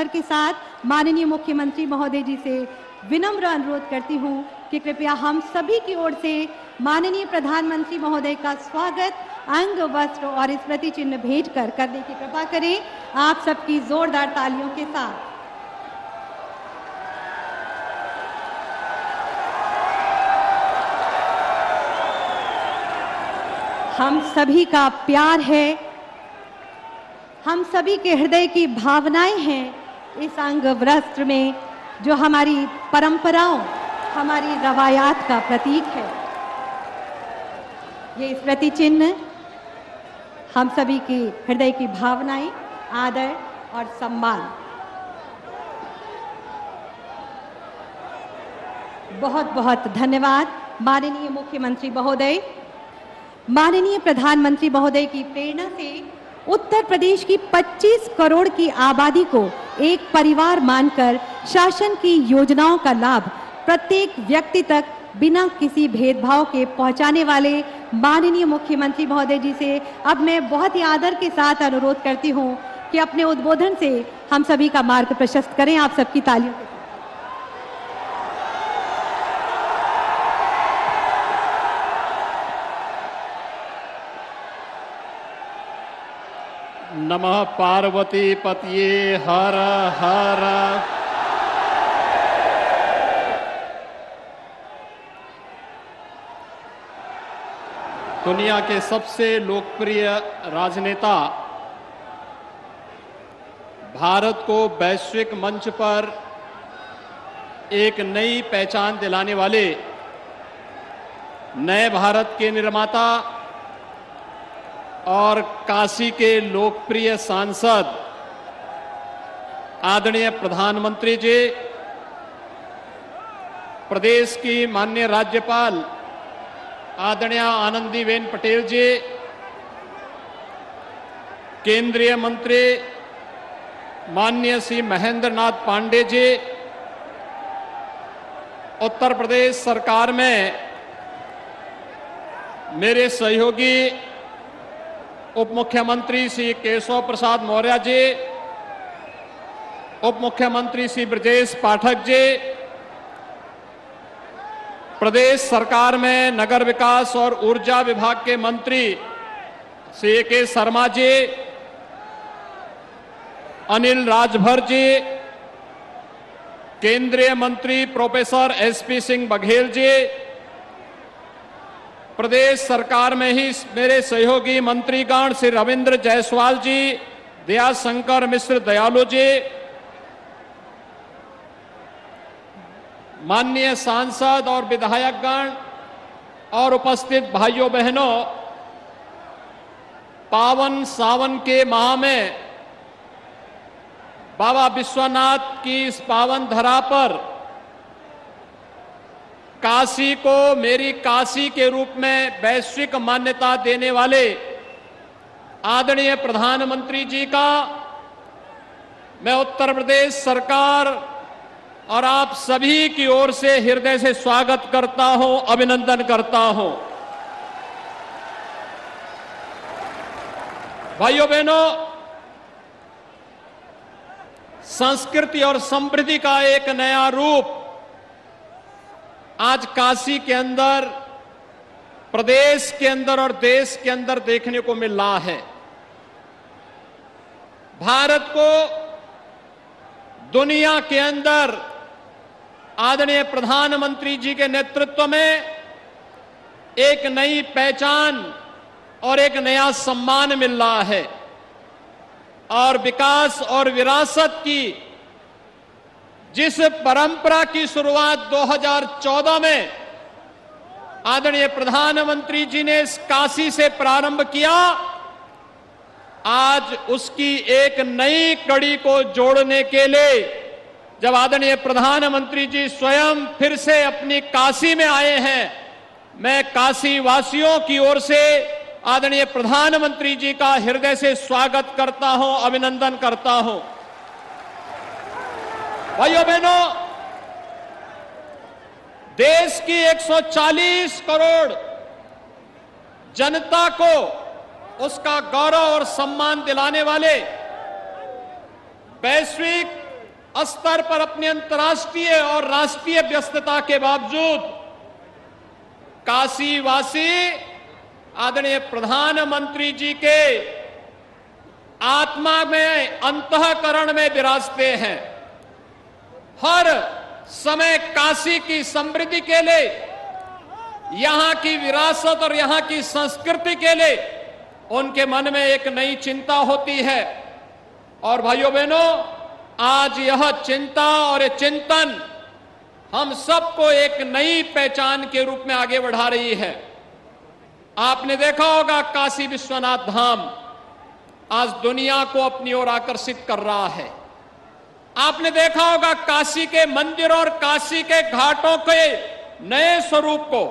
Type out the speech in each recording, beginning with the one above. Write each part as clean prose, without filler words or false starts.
आदर के साथ माननीय मुख्यमंत्री महोदय जी से विनम्र अनुरोध करती हूं कि कृपया हम सभी की ओर से माननीय प्रधानमंत्री महोदय का स्वागत अंग वस्त्र और स्मृति चिन्ह भेंट कर करने की कृपा करें, आप सबकी जोरदार तालियों के साथ। हम सभी का प्यार है, हम सभी के हृदय की भावनाएं हैं इस अंग वस्त्र में, जो हमारी परंपराओं, हमारी रवायात का प्रतीक है। ये स्मृति चिन्ह हम सभी की हृदय की भावनाएं, आदर और सम्मान। बहुत बहुत धन्यवाद माननीय मुख्यमंत्री महोदय। माननीय प्रधानमंत्री महोदय की प्रेरणा से उत्तर प्रदेश की 25 करोड़ की आबादी को एक परिवार मानकर शासन की योजनाओं का लाभ प्रत्येक व्यक्ति तक बिना किसी भेदभाव के पहुंचाने वाले माननीय मुख्यमंत्री महोदय जी से अब मैं बहुत ही आदर के साथ अनुरोध करती हूं कि अपने उद्बोधन से हम सभी का मार्ग प्रशस्त करें। आप सबकी तालियों के साथ। नमः पार्वती पतये हर हर। दुनिया के सबसे लोकप्रिय राजनेता, भारत को वैश्विक मंच पर एक नई पहचान दिलाने वाले नए भारत के निर्माता और काशी के लोकप्रिय सांसद आदरणीय प्रधानमंत्री जी, प्रदेश की माननीय राज्यपाल आदरणीय आनंदीबेन पटेल जी, केंद्रीय मंत्री माननीय श्री महेंद्र नाथ पांडे जी, उत्तर प्रदेश सरकार में मेरे सहयोगी उप मुख्यमंत्री श्री केशव प्रसाद मौर्य जी, उप मुख्यमंत्री श्री ब्रजेश पाठक जी, प्रदेश सरकार में नगर विकास और ऊर्जा विभाग के मंत्री श्री के शर्मा जी, अनिल राजभर जी, केंद्रीय मंत्री प्रोफेसर एसपी सिंह बघेल जी, प्रदेश सरकार में ही मेरे सहयोगी मंत्रीगण श्री रविंद्र जायसवाल जी, दयाशंकर मिश्र दयालु जी, माननीय सांसद और विधायकगण और उपस्थित भाइयों बहनों, पावन सावन के माह में बाबा विश्वनाथ की इस पावन धरा पर काशी को मेरी काशी के रूप में वैश्विक मान्यता देने वाले आदरणीय प्रधानमंत्री जी का मैं उत्तर प्रदेश सरकार और आप सभी की ओर से हृदय से स्वागत करता हूं, अभिनंदन करता हूं। भाइयों बहनों, संस्कृति और समृद्धि का एक नया रूप आज काशी के अंदर, प्रदेश के अंदर और देश के अंदर देखने को मिल रहा है। भारत को दुनिया के अंदर आदरणीय प्रधानमंत्री जी के नेतृत्व में एक नई पहचान और एक नया सम्मान मिल रहा है और विकास और विरासत की जिस परंपरा की शुरुआत 2014 में आदरणीय प्रधानमंत्री जी ने इस काशी से प्रारंभ किया, आज उसकी एक नई कड़ी को जोड़ने के लिए जब आदरणीय प्रधानमंत्री जी स्वयं फिर से अपनी काशी में आए हैं, मैं काशी वासियों की ओर से आदरणीय प्रधानमंत्री जी का हृदय से स्वागत करता हूं, अभिनंदन करता हूं। भाइयों बहनों, देश की 140 करोड़ जनता को उसका गौरव और सम्मान दिलाने वाले वैश्विक स्तर पर अपनी अंतर्राष्ट्रीय और राष्ट्रीय व्यस्तता के बावजूद काशी वासी आदरणीय प्रधानमंत्री जी के आत्मा में, अंतःकरण में विराजते हैं। हर समय काशी की समृद्धि के लिए, यहां की विरासत और यहां की संस्कृति के लिए उनके मन में एक नई चिंता होती है। और भाइयों बहनों, आज यह चिंता और चिंतन हम सबको एक नई पहचान के रूप में आगे बढ़ा रही है। आपने देखा होगा काशी विश्वनाथ धाम आज दुनिया को अपनी ओर आकर्षित कर रहा है। आपने देखा होगा काशी के मंदिर और काशी के घाटों के नए स्वरूप को।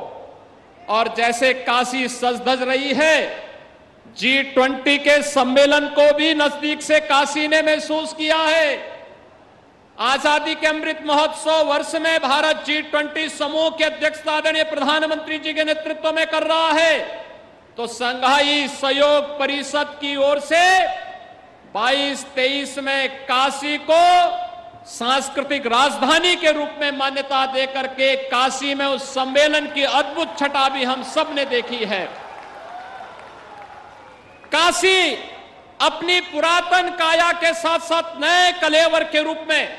और जैसे काशी सज धज रही है, G20 के सम्मेलन को भी नजदीक से काशी ने महसूस किया है। आजादी के अमृत महोत्सव वर्ष में भारत G20 समूह की अध्यक्षता आदरणीय प्रधानमंत्री जी के नेतृत्व में कर रहा है। तो संघाई सहयोग परिषद की ओर से 22-23 में काशी को सांस्कृतिक राजधानी के रूप में मान्यता देकर के काशी में उस सम्मेलन की अद्भुत छटा भी हम सब ने देखी है। काशी अपनी पुरातन काया के साथ साथ नए कलेवर के रूप में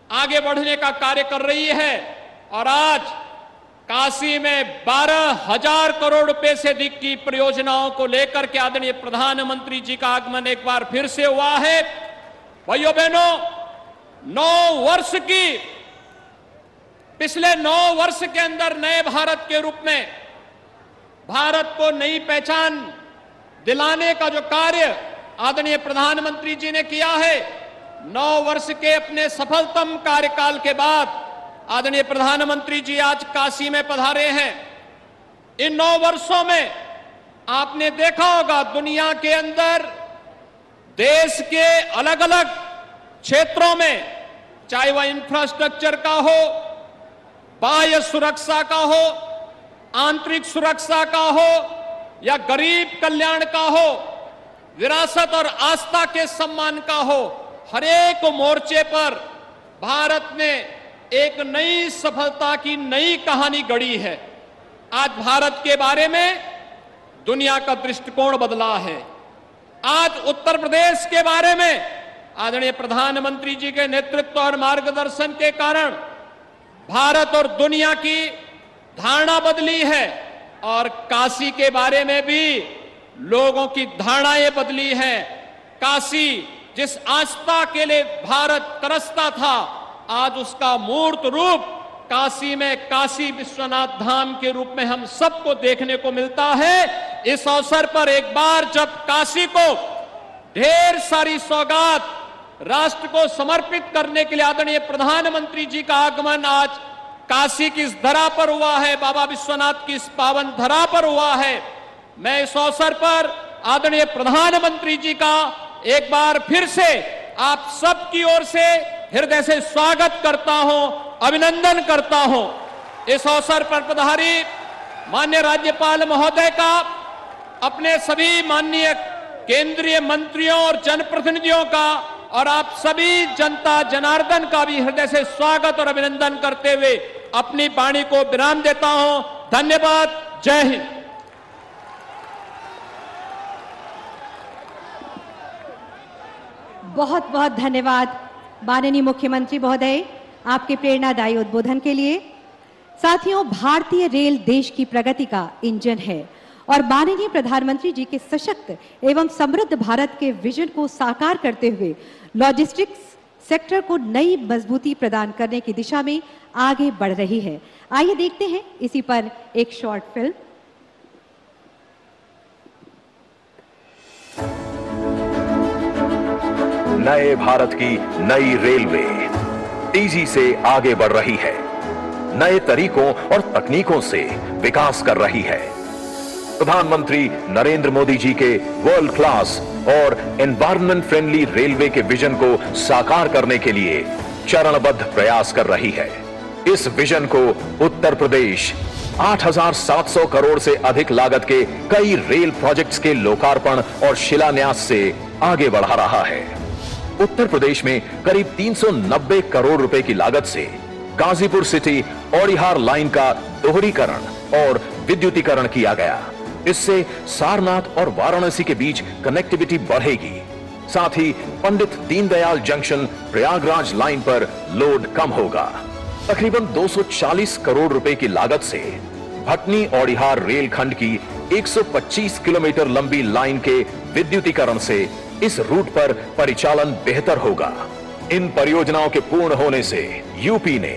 आगे बढ़ने का कार्य कर रही है। और आज काशी में 12,000 करोड़ रुपए से अधिक की परियोजनाओं को लेकर के आदरणीय प्रधानमंत्री जी का आगमन एक बार फिर से हुआ है। भाइयों बहनों, 9 वर्ष की, पिछले 9 वर्ष के अंदर नए भारत के रूप में भारत को नई पहचान दिलाने का जो कार्य आदरणीय प्रधानमंत्री जी ने किया है, 9 वर्ष के अपने सफलतम कार्यकाल के बाद आदरणीय प्रधानमंत्री जी आज काशी में पधारे हैं। इन 9 वर्षों में आपने देखा होगा दुनिया के अंदर देश के अलग अलग क्षेत्रों में, चाहे वह इंफ्रास्ट्रक्चर का हो, बाह्य सुरक्षा का हो, आंतरिक सुरक्षा का हो या गरीब कल्याण का हो, विरासत और आस्था के सम्मान का हो, हर एक मोर्चे पर भारत ने एक नई सफलता की नई कहानी गढ़ी है। आज भारत के बारे में दुनिया का दृष्टिकोण बदला है। आज उत्तर प्रदेश के बारे में आदरणीय प्रधानमंत्री जी के नेतृत्व और मार्गदर्शन के कारण भारत और दुनिया की धारणा बदली है। और काशी के बारे में भी लोगों की धारणाएं बदली हैं। काशी जिस आस्था के लिए भारत तरसता था, आज उसका मूर्त रूप काशी में काशी विश्वनाथ धाम के रूप में हम सबको देखने को मिलता है। इस अवसर पर एक बार जब काशी को ढेर सारी सौगात राष्ट्र को समर्पित करने के लिए आदरणीय प्रधानमंत्री जी का आगमन आज काशी की इस धरा पर हुआ है, बाबा विश्वनाथ की इस पावन धरा पर हुआ है, मैं इस अवसर पर आदरणीय प्रधानमंत्री जी का एक बार फिर से आप सबकी ओर से हृदय से स्वागत करता हूं, अभिनंदन करता हूं। इस अवसर पर पधारी माननीय राज्यपाल महोदय का, अपने सभी माननीय केंद्रीय मंत्रियों और जनप्रतिनिधियों का और आप सभी जनता जनार्दन का भी हृदय से स्वागत और अभिनंदन करते हुए अपनी वाणी को विराम देता हूं। धन्यवाद। जय हिंद। बहुत बहुत धन्यवाद माननीय मुख्यमंत्री महोदय आपके प्रेरणादायी उद्बोधन के लिए। साथियों, भारतीय रेल देश की प्रगति का इंजन है और माननीय प्रधानमंत्री जी के सशक्त एवं समृद्ध भारत के विजन को साकार करते हुए लॉजिस्टिक्स सेक्टर को नई मजबूती प्रदान करने की दिशा में आगे बढ़ रही है। आइए देखते हैं इसी पर एक शॉर्ट फिल्म। नए भारत की नई रेलवे तेजी से आगे बढ़ रही है, नए तरीकों और तकनीकों से विकास कर रही है। प्रधानमंत्री नरेंद्र मोदी जी के वर्ल्ड क्लास और एनवायरमेंट फ्रेंडली रेलवे के विजन को साकार करने के लिए चरणबद्ध प्रयास कर रही है। इस विजन को उत्तर प्रदेश 8,700 करोड़ से अधिक लागत के कई रेल प्रोजेक्ट्स के लोकार्पण और शिलान्यास से आगे बढ़ा रहा है। उत्तर प्रदेश में करीब 390 करोड़ रुपए की लागत से गाजीपुर सिटी औड़िहार लाइन का दोहरीकरण और विद्युतीकरण किया गया। इससे सारनाथ और वाराणसी के बीच कनेक्टिविटी बढ़ेगी। साथ ही पंडित दीनदयाल जंक्शन प्रयागराज लाइन पर लोड कम होगा। तकरीबन 240 करोड़ रुपए की लागत से भटनी औड़िहार रेलखंड की 125 किलोमीटर लंबी लाइन के विद्युतीकरण से इस रूट पर परिचालन बेहतर होगा। इन परियोजनाओं के पूर्ण होने से यूपी ने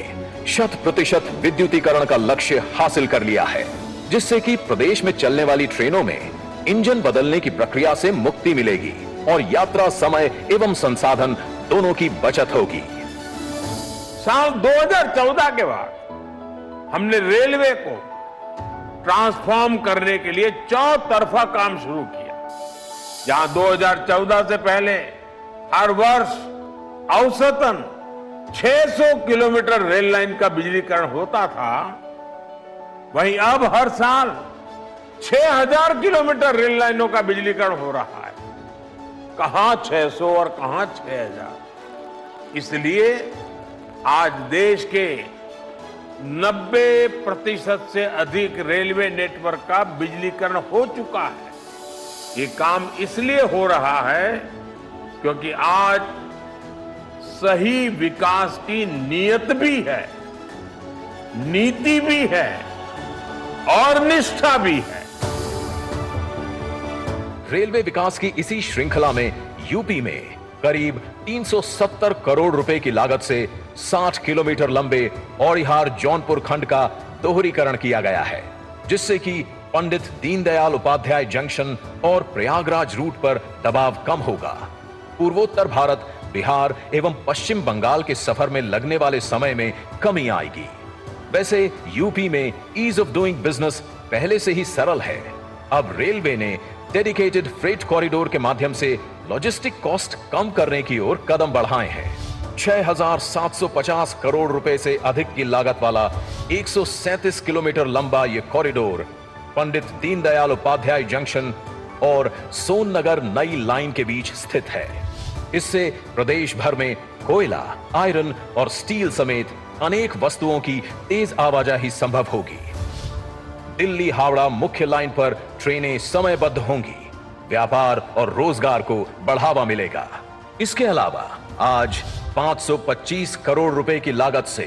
100% विद्युतीकरण का लक्ष्य हासिल कर लिया है, जिससे कि प्रदेश में चलने वाली ट्रेनों में इंजन बदलने की प्रक्रिया से मुक्ति मिलेगी और यात्रा समय एवं संसाधन दोनों की बचत होगी। साल 2014 के बाद हमने रेलवे को ट्रांसफॉर्म करने के लिए चौतरफा काम शुरू किया। जहां 2014 से पहले हर वर्ष औसतन 600 किलोमीटर रेल लाइन का बिजलीकरण होता था, वहीं अब हर साल 6000 किलोमीटर रेल लाइनों का बिजलीकरण हो रहा है। कहां 600 और कहां 6000। इसलिए आज देश के 90% से अधिक रेलवे नेटवर्क का बिजलीकरण हो चुका है। ये काम इसलिए हो रहा है क्योंकि आज सही विकास की नीयत भी है, नीति भी है और निष्ठा भी है। रेलवे विकास की इसी श्रृंखला में यूपी में करीब 370 करोड़ रुपए की लागत से 60 किलोमीटर लंबे औड़िहार जौनपुर खंड का दोहरीकरण किया गया है, जिससे कि पंडित दीनदयाल उपाध्याय जंक्शन और प्रयागराज रूट पर दबाव कम होगा। पूर्वोत्तर भारत, बिहार एवं पश्चिम बंगाल के सफर में लगने वाले समय में कमी आएगी। वैसे यूपी में ईज ऑफ डूइंग बिजनेस पहले से ही सरल है। अब रेलवे ने डेडिकेटेड फ्रेट कॉरिडोर के माध्यम से लॉजिस्टिक कॉस्ट कम करने की ओर कदम बढ़ाए हैं। 6750 करोड़ रुपए से अधिक की लागत वाला 137 किलोमीटर लंबा यह कॉरिडोर पंडित दीनदयाल उपाध्याय जंक्शन और सोननगर नई लाइन के बीच स्थित है। इससे प्रदेश भर में कोयला, आयरन और स्टील समेत अनेक वस्तुओं की तेज आवाजाही संभव होगी। दिल्ली हावड़ा मुख्य लाइन पर ट्रेनें समयबद्ध होंगी। व्यापार और रोजगार को बढ़ावा मिलेगा। इसके अलावा आज 525 करोड़ रुपए की लागत से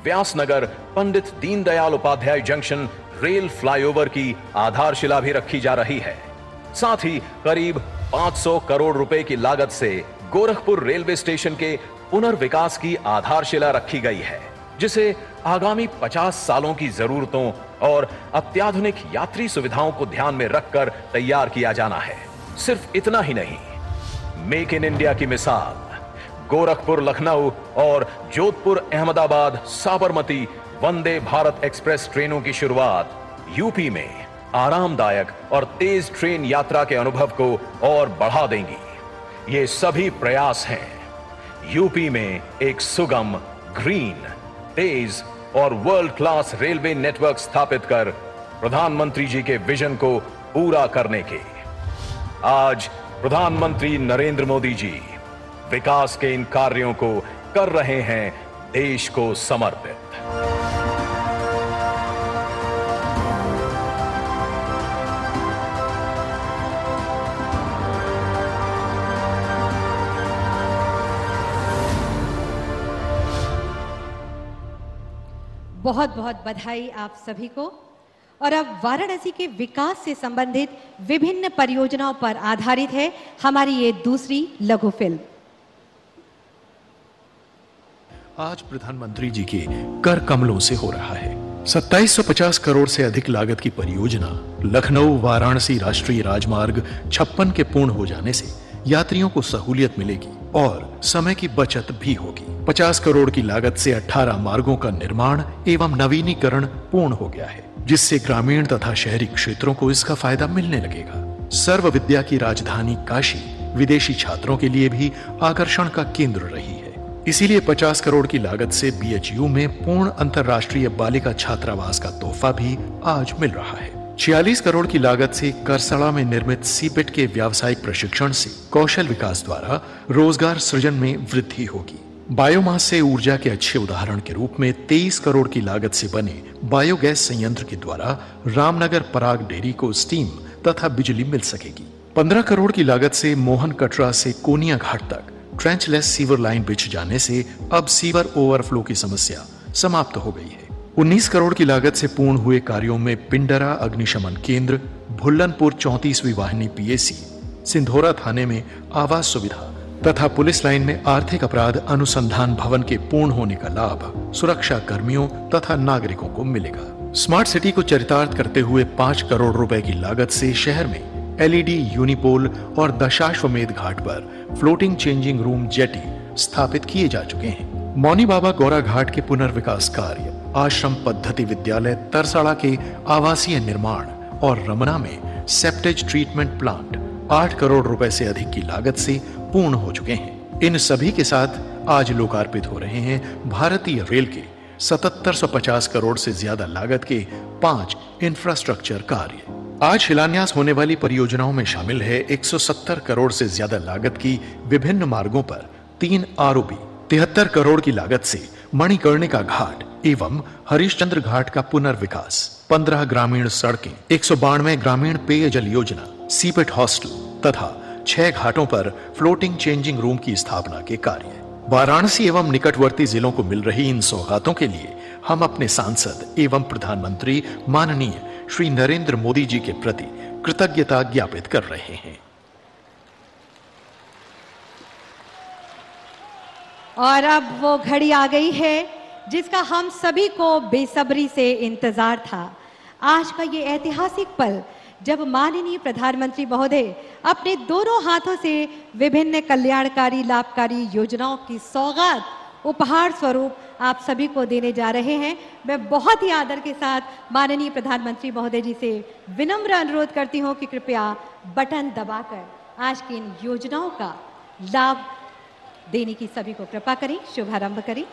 Vyasnagar Pandit Deendayal Upadhyay junction rail flyover की आधारशिला भी रखी जा रही है। साथ ही करीब 500 करोड़ रुपए की लागत से गोरखपुर रेलवे स्टेशन के पुनर्विकास की आधारशिला रखी गई है, जिसे आगामी 50 सालों की जरूरतों और अत्याधुनिक यात्री सुविधाओं को ध्यान में रखकर तैयार किया जाना है। सिर्फ इतना ही नहीं, मेक इन इंडिया की मिसाल गोरखपुर लखनऊ और जोधपुर अहमदाबाद साबरमती वंदे भारत एक्सप्रेस ट्रेनों की शुरुआत यूपी में आरामदायक और तेज ट्रेन यात्रा के अनुभव को और बढ़ा देंगी। ये सभी प्रयास हैं यूपी में एक सुगम, ग्रीन, तेज और वर्ल्ड क्लास रेलवे नेटवर्क स्थापित कर प्रधानमंत्री जी के विजन को पूरा करने के। आज प्रधानमंत्री नरेंद्र मोदी जी विकास के इन कार्यों को कर रहे हैं देश को समर्पित। बहुत बहुत बधाई आप सभी को। और अब वाराणसी के विकास से संबंधित विभिन्न परियोजनाओं पर आधारित है हमारी ये दूसरी लघु फिल्म। आज प्रधानमंत्री जी के कर कमलों से हो रहा है। 2750 करोड़ से अधिक लागत की परियोजना लखनऊ वाराणसी राष्ट्रीय राजमार्ग 56 के पूर्ण हो जाने से यात्रियों को सहूलियत मिलेगी और समय की बचत भी होगी। 50 करोड़ की लागत से 18 मार्गों का निर्माण एवं नवीनीकरण पूर्ण हो गया है, जिससे ग्रामीण तथा शहरी क्षेत्रों को इसका फायदा मिलने लगेगा। सर्व विद्या की राजधानी काशी विदेशी छात्रों के लिए भी आकर्षण का केंद्र रही है। इसीलिए 50 करोड़ की लागत से BHU में पूर्ण अंतर्राष्ट्रीय बालिका छात्रावास का तोहफा भी आज मिल रहा है। 46 करोड़ की लागत से करसड़ा में निर्मित सीपेट के व्यावसायिक प्रशिक्षण से कौशल विकास द्वारा रोजगार सृजन में वृद्धि होगी। बायोमास से ऊर्जा के अच्छे उदाहरण के रूप में 23 करोड़ की लागत से बने बायोगैस संयंत्र के द्वारा रामनगर पराग डेयरी को स्टीम तथा बिजली मिल सकेगी। 15 करोड़ की लागत से मोहन कटरा से कोनिया घाट तक ट्रेंचलेस सीवर लाइन बिछ जाने से अब सीवर ओवरफ्लो की समस्या समाप्त हो गई है। 19 करोड़ की लागत से पूर्ण हुए कार्यों में पिंडरा अग्निशमन केंद्र, भुल्लनपुर 34वीं वाहिनी पीएसी, सिंधोरा थाने में आवास सुविधा तथा पुलिस लाइन में आर्थिक अपराध अनुसंधान भवन के पूर्ण होने का लाभ सुरक्षा कर्मियों तथा नागरिकों को मिलेगा। स्मार्ट सिटी को चरितार्थ करते हुए 5 करोड़ रुपए की लागत से शहर में एलईडी यूनिपोल और दशाश्वमेध घाट पर फ्लोटिंग चेंजिंग रूम जेटी स्थापित किए जा चुके हैं। मौनी बाबा गौरा घाट के पुनर्विकास कार्य, आश्रम पद्धति विद्यालय तरसाड़ा के आवासीय निर्माण और रमना में सेप्टेज ट्रीटमेंट प्लांट 8 करोड़ रुपए से अधिक की लागत से पूर्ण हो चुके हैं। इन सभी के साथ आज लोकार्पित हो रहे हैं भारतीय रेल के 7750 करोड़ से ज्यादा लागत के 5 इंफ्रास्ट्रक्चर कार्य। आज शिलान्यास होने वाली परियोजनाओं में शामिल है 170 करोड़ से ज्यादा लागत की विभिन्न मार्गों पर 3 आरओबी, 73 करोड़ की लागत से मणिकर्णिका घाट एवं हरिश्चंद्र घाट का पुनर्विकास, 15 ग्रामीण सड़कें, 192 ग्रामीण पेयजल योजना, सीपेट हॉस्टल तथा 6 घाटों पर फ्लोटिंग चेंजिंग रूम की स्थापना के कार्य। वाराणसी एवं निकटवर्ती जिलों को मिल रही इन सौगातों के लिए हम अपने सांसद एवं प्रधानमंत्री माननीय श्री नरेंद्र मोदी जी के प्रति कृतज्ञता ज्ञापित कर रहे हैं। और अब वो घड़ी आ गई है जिसका हम सभी को बेसब्री से इंतजार था। आज का ये ऐतिहासिक पल जब माननीय प्रधानमंत्री महोदय अपने दोनों हाथों से विभिन्न कल्याणकारी लाभकारी योजनाओं की सौगात उपहार स्वरूप आप सभी को देने जा रहे हैं। मैं बहुत ही आदर के साथ माननीय प्रधानमंत्री महोदय जी से विनम्र अनुरोध करती हूं कि कृपया बटन दबाकर आज की इन योजनाओं का लाभ देने की सभी को कृपा करें, शुभारंभ करें।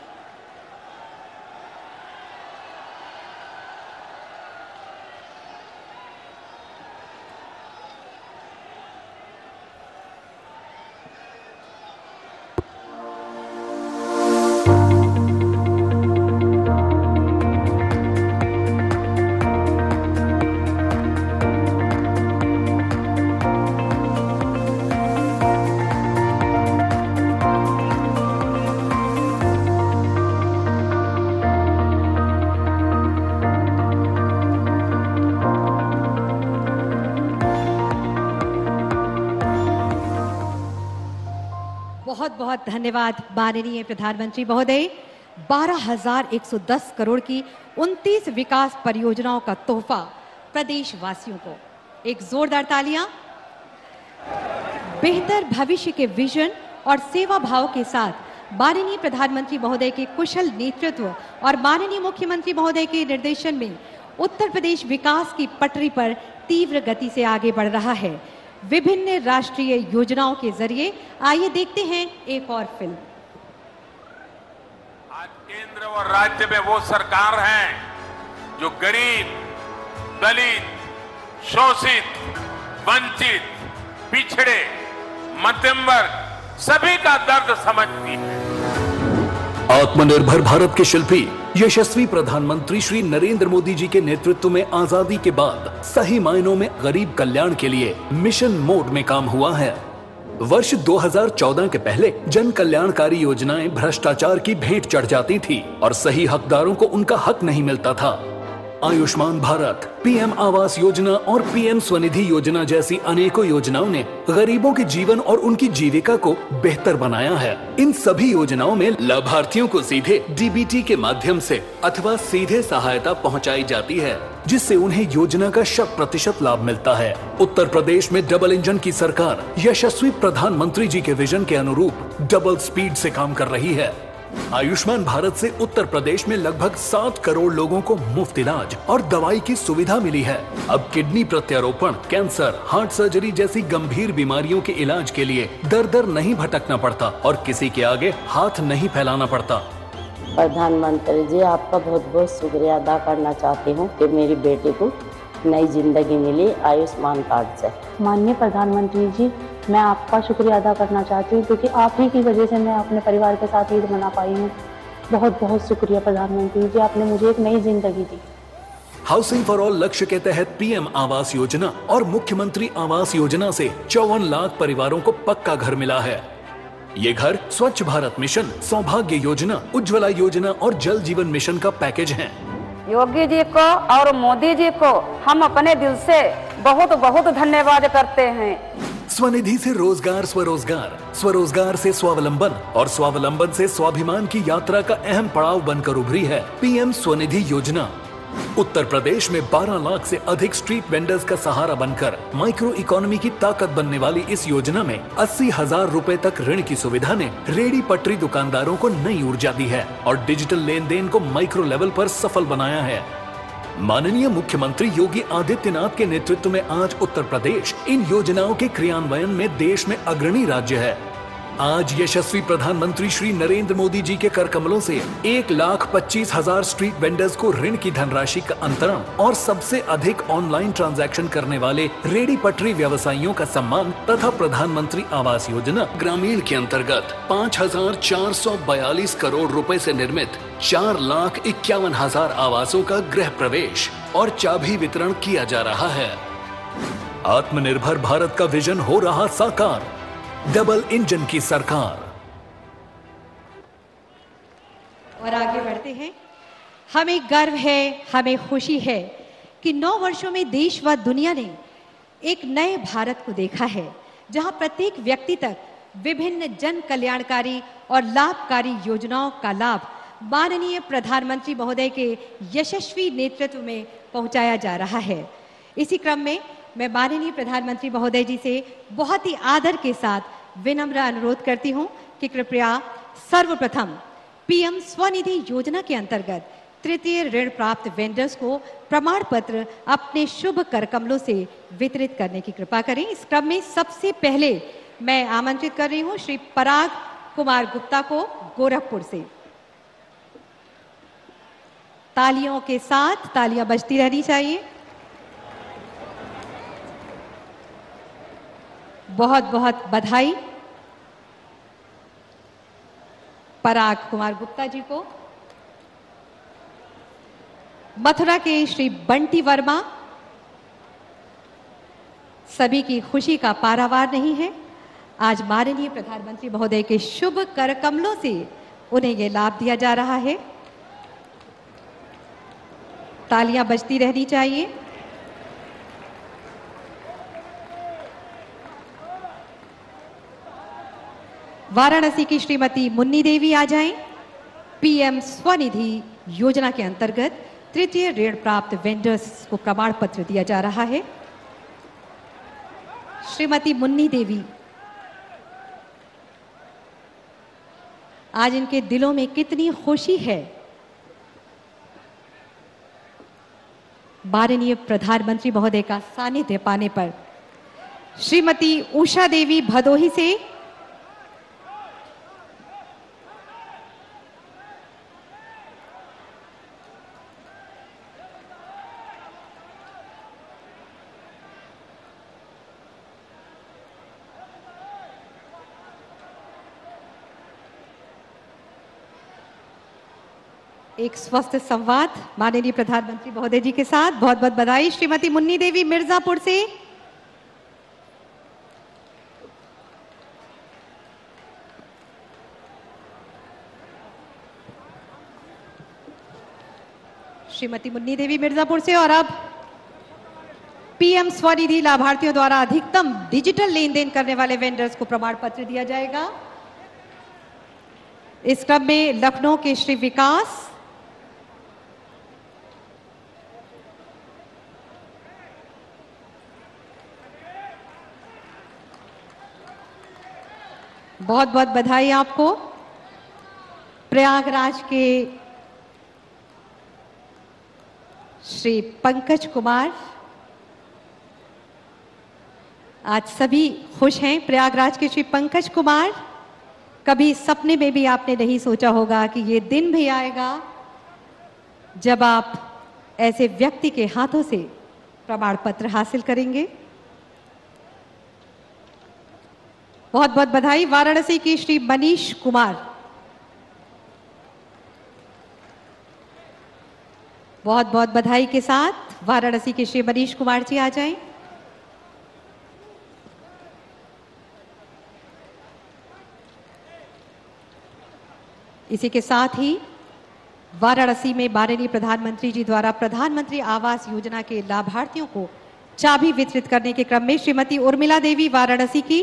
बहुत बहुत धन्यवाद माननीय प्रधानमंत्री महोदय। 12,110 करोड़ की 29 विकास परियोजनाओं का तोहफा प्रदेशवासियों को। एक जोरदार तालियां। बेहतर भविष्य के विजन और सेवा भाव के साथ माननीय प्रधानमंत्री महोदय के कुशल नेतृत्व और माननीय मुख्यमंत्री महोदय के निर्देशन में उत्तर प्रदेश विकास की पटरी पर तीव्र गति से आगे बढ़ रहा है। विभिन्न राष्ट्रीय योजनाओं के जरिए आइए देखते हैं एक और फिल्म। आज केंद्र और राज्य में वो सरकार है जो गरीब, दलित, शोषित, वंचित, पिछड़े, मध्यम वर्ग सभी का दर्द समझती है। आत्मनिर्भर भारत के शिल्पी यशस्वी प्रधानमंत्री श्री नरेंद्र मोदी जी के नेतृत्व में आजादी के बाद सही मायनों में गरीब कल्याण के लिए मिशन मोड में काम हुआ है। वर्ष 2014 के पहले जन कल्याणकारी योजनाएं भ्रष्टाचार की भेंट चढ़ जाती थी और सही हकदारों को उनका हक नहीं मिलता था। आयुष्मान भारत, पीएम आवास योजना और पीएम स्वनिधि योजना जैसी अनेकों योजनाओं ने गरीबों के जीवन और उनकी जीविका को बेहतर बनाया है। इन सभी योजनाओं में लाभार्थियों को सीधे डीबीटी के माध्यम से अथवा सीधे सहायता पहुंचाई जाती है, जिससे उन्हें योजना का 100% लाभ मिलता है। उत्तर प्रदेश में डबल इंजन की सरकार यशस्वी प्रधानमंत्री जी के विजन के अनुरूप डबल स्पीड से काम कर रही है। आयुष्मान भारत से उत्तर प्रदेश में लगभग 7 करोड़ लोगों को मुफ्त इलाज और दवाई की सुविधा मिली है। अब किडनी प्रत्यारोपण, कैंसर, हार्ट सर्जरी जैसी गंभीर बीमारियों के इलाज के लिए दर दर नहीं भटकना पड़ता और किसी के आगे हाथ नहीं फैलाना पड़ता। प्रधानमंत्री जी, आपका बहुत बहुत शुक्रिया अदा करना चाहती हूँ कि मेरी बेटी को नई जिंदगी मिली आयुष्मान कार्ड से। माननीय प्रधानमंत्री जी, मैं आपका शुक्रिया अदा करना चाहती हूँ क्योंकि आप ही की वजह से मैं अपने परिवार के साथ ईद मना पाई हूँ। बहुत बहुत शुक्रिया प्रधानमंत्री जी, आपने मुझे एक नई जिंदगी दी। हाउसिंग फॉर ऑल लक्ष्य के तहत पीएम आवास योजना और मुख्यमंत्री आवास योजना से 54 लाख परिवारों को पक्का घर मिला है। ये घर स्वच्छ भारत मिशन, सौभाग्य योजना, उज्ज्वला योजना और जल जीवन मिशन का पैकेज है। योगी जी को और मोदी जी को हम अपने दिल से बहुत बहुत धन्यवाद करते हैं। स्वनिधि से रोजगार, स्वरोजगार, स्वरोजगार से स्वावलंबन और स्वावलंबन से स्वाभिमान की यात्रा का अहम पड़ाव बनकर उभरी है पीएम स्वनिधि योजना। उत्तर प्रदेश में 12 लाख से अधिक स्ट्रीट वेंडर्स का सहारा बनकर माइक्रो इकोनॉमी की ताकत बनने वाली इस योजना में 80,000 रुपए तक ऋण की सुविधा ने रेडी पटरी दुकानदारों को नई ऊर्जा दी है और डिजिटल लेन देन को माइक्रो लेवल पर सफल बनाया है। माननीय मुख्यमंत्री योगी आदित्यनाथ के नेतृत्व में आज उत्तर प्रदेश इन योजनाओं के क्रियान्वयन में देश में अग्रणी राज्य है। आज यशस्वी प्रधानमंत्री श्री नरेंद्र मोदी जी के कर कमलों से 1,25,000 स्ट्रीट वेंडर्स को ऋण की धनराशि का अंतरण और सबसे अधिक ऑनलाइन ट्रांजैक्शन करने वाले रेडी पटरी व्यवसायियों का सम्मान तथा प्रधानमंत्री आवास योजना ग्रामीण के अंतर्गत 5,442 करोड़ रुपए से निर्मित 4,51,000 आवासों का गृह प्रवेश और चाबी वितरण किया जा रहा है। आत्मनिर्भर भारत का विजन हो रहा साकार, डबल इंजन की सरकार। और आगे बढ़ते हैं। हमें गर्व है, हमें खुशी है कि 9 वर्षों में देश व दुनिया ने एक नए भारत को देखा है, जहां प्रत्येक व्यक्ति तक विभिन्न जन कल्याणकारी और लाभकारी योजनाओं का लाभ माननीय प्रधानमंत्री महोदय के यशस्वी नेतृत्व में पहुंचाया जा रहा है। इसी क्रम में मैं माननीय प्रधानमंत्री महोदय जी से बहुत ही आदर के साथ विनम्र अनुरोध करती हूं कि कृपया सर्वप्रथम पीएम स्वनिधि योजना के अंतर्गत तृतीय ऋण प्राप्त वेंडर्स को प्रमाण पत्र अपने शुभ करकमलों से वितरित करने की कृपा करें। इस क्रम में सबसे पहले मैं आमंत्रित कर रही हूं श्री पराग कुमार गुप्ता को गोरखपुर से। तालियों के साथ तालियां बजती रहनी चाहिए। बहुत बहुत बधाई पराग कुमार गुप्ता जी को। मथुरा के श्री बंटी वर्मा, सभी की खुशी का पारावार नहीं है। आज माननीय प्रधानमंत्री महोदय के शुभ कर कमलों से उन्हें यह लाभ दिया जा रहा है। तालियां बजती रहनी चाहिए। वाराणसी की श्रीमती मुन्नी देवी आ जाएं। पीएम स्वनिधि योजना के अंतर्गत तृतीय ऋण प्राप्त वेंडर्स को प्रमाण पत्र दिया जा रहा है। श्रीमती मुन्नी देवी, आज इनके दिलों में कितनी खुशी है। माननीय प्रधानमंत्री महोदय का सानिध्य पाने पर। श्रीमती उषा देवी भदोही से, एक स्वस्थ संवाद माननीय प्रधानमंत्री महोदय जी के साथ। बहुत बहुत बधाई। श्रीमती मुन्नी देवी मिर्जापुर से, श्रीमती मुन्नी देवी मिर्जापुर से। और अब पीएम स्वनिधि लाभार्थियों द्वारा अधिकतम डिजिटल लेन देन करने वाले वेंडर्स को प्रमाण पत्र दिया जाएगा। इस क्रम में लखनऊ के श्री विकास, बहुत बहुत बधाई आपको। प्रयागराज के श्री पंकज कुमार, आज सभी खुश हैं। प्रयागराज के श्री पंकज कुमार, कभी सपने में भी आपने नहीं सोचा होगा कि ये दिन भी आएगा जब आप ऐसे व्यक्ति के हाथों से प्रमाण पत्र हासिल करेंगे। बहुत बहुत बधाई। वाराणसी की श्री मनीष कुमार, बहुत बहुत बधाई के साथ वाराणसी के श्री मनीष कुमार जी आ जाएं। इसी के साथ ही वाराणसी में माननीय प्रधानमंत्री जी द्वारा प्रधानमंत्री आवास योजना के लाभार्थियों को चाबी वितरित करने के क्रम में श्रीमती उर्मिला देवी वाराणसी की,